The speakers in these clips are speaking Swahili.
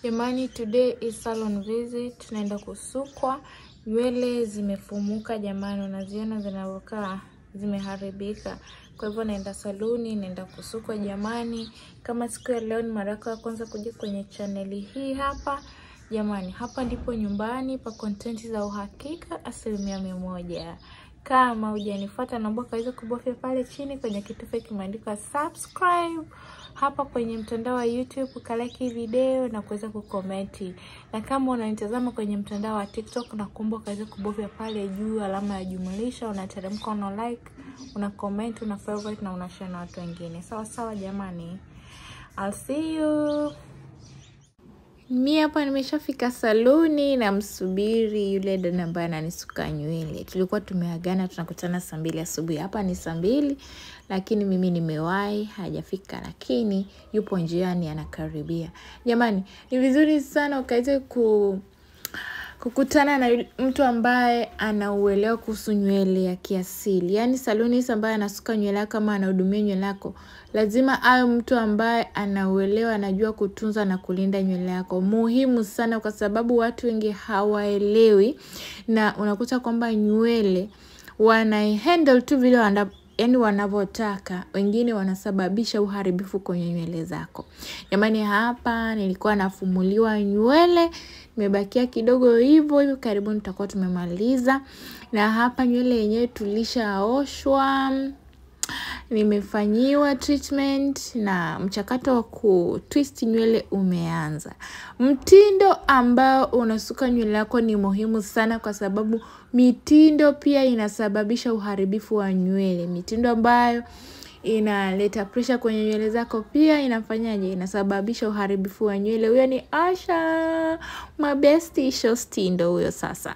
Jamani, today is salon visit. Tunaenda kusukwa. Nywele zimefumuka jamani, unaziona zinavyokaa, zimeharibika. Kwa hivyo naenda saluni, naenda kusukwa jamani. Kama siku ya leo ni mara yako ya kwanza kuja kwenye chaneli hii hapa, jamani, hapa ndipo nyumbani pa content za uhakika 100%. Kama hujanifuata, naomba kaweza kubofya pale chini kwenye kitufe kimeandikwa subscribe hapa kwenye mtandao wa YouTube, ukalike video na kuweza kukomenti. Na kama unanitazama kwenye mtandao wa TikTok, nakuomba kaweza kubofya pale juu alama ya jumlisha, unateremka, una like, una comment, una favorite na una share na watu wengine. Sawa sawa jamani. I'll see you. Mimi hapa nimeshafika saluni na msubiri yule dada ambaye ananisuka nywele. Tulikuwa tumeagana tunakutana saa 2 asubuhi. Hapa ni saa 2, lakini mimi nimewahi, hajafika, lakini yupo njiani anakaribia. Jamani, ni vizuri sana ukaweze kukutana na mtu ambaye anauelewa kuhusu nywele ya kiasili. Yaani saluni ambaye anasuka nywele kama anahudumia nywele yako, lazima awe mtu ambaye anauelewa, anajua kutunza na kulinda nywele yako. Muhimu sana kwa sababu watu wengi hawaelewi, na unakuta kwamba nywele handle tu vile wanavyotaka. Wengine wanasababisha uharibifu kwenye nywele zako. Jamani, hapa nilikuwa nafumuliwa nywele, nimebakia kidogo hivyo, karibu nitakuwa tumemaliza. Na hapa nywele yenyewe tulishaoshwa, nimefanyiwa treatment na mchakato wa kutwist nywele umeanza. Mtindo ambao unasuka nywele yako ni muhimu sana kwa sababu mitindo pia inasababisha uharibifu wa nywele. Mitindo ambayo inaleta pressure kwenye nywele zako pia inasababisha uharibifu wa nywele. Huyo ni Asha, my bestie Shostindo huyo sasa.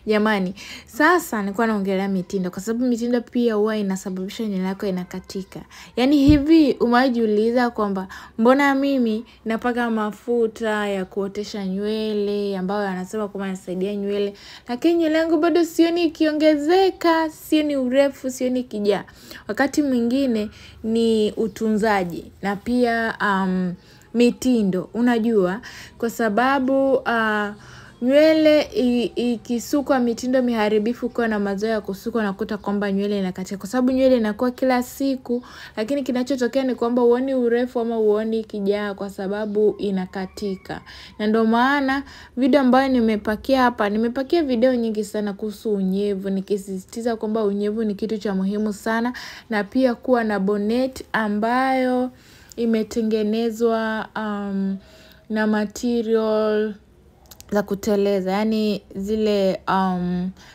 Jamani, sasa nilikuwa naongelea mitindo kwa sababu mitindo pia huwa inasababisha nywele yako inakatika. Yaani hivi umejiuliza kwamba mbona mimi napaka mafuta ya kuotesha nywele ambayo anasema kwamba yanasaidia nywele, lakini nywele yangu bado sioni ikiongezeka, sioni urefu, sioni kijaa? Wakati mwingine ni utunzaji na pia mitindo. Unajua kwa sababu nywele ikisukwa mitindo miharibifu kwa na mazoea ya kusukwa, nakuta kwamba nywele inakatika kwa sababu nywele inakuwa kila siku, lakini kinachotokea ni kwamba uoni urefu ama uoni kijaa kwa sababu inakatika. Na ndio maana video ambayo nimepakia hapa, nimepakia video nyingi sana kuhusu unyevu, nikisisitiza kwamba unyevu ni kitu cha muhimu sana, na pia kuwa na bonnet ambayo imetengenezwa na material za kuteleza, yani zile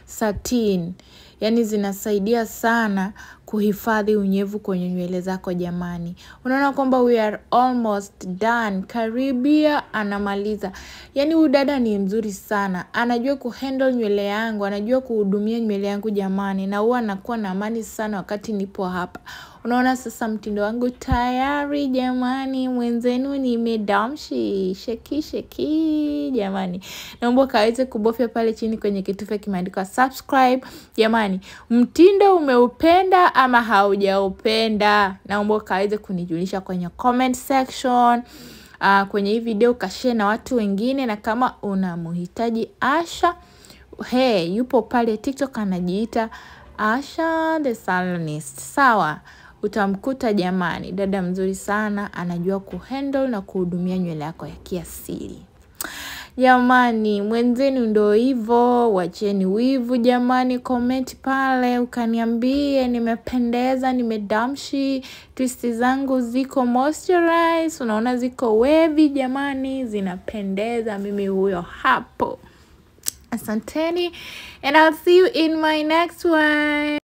satin, yani zinasaidia sana kuhifadhi unyevu kwenye nywele zako jamani. Unaona kwamba we are almost done, karibia anamaliza. Yani huyu dada ni mzuri sana, anajua kuhandle nywele yangu, anajua kuhudumia nywele yangu jamani, na huwa nakuwa na amani sana wakati nipo hapa. Unaona sasa mtindo wangu tayari jamani, mwenzenu nimedamshi, sheki jamani. Naomba kaweze kubofya pale chini kwenye kitufe kimeandikwa subscribe jamani. Mtindo umeupenda ama haujaupenda? Naomba kaweze kunijulisha kwenye comment section. Kwenye hii video kashare na watu wengine, na kama unamhitaji Asha, yupo pale TikTok anajiita Asha the Salonist. Sawa, utamkuta jamani, dada mzuri sana, anajua kuhandle na kuhudumia nywele yako ya kiasili. Jamani, mwenzenu ndo hivyo, wacheni wivu jamani. Comment pale ukaniambie nimependeza, nimedamshi, twist zangu ziko moisturize, unaona ziko wavy jamani, zinapendeza. Mimi huyo hapo. Asanteni, and I'll see you in my next one.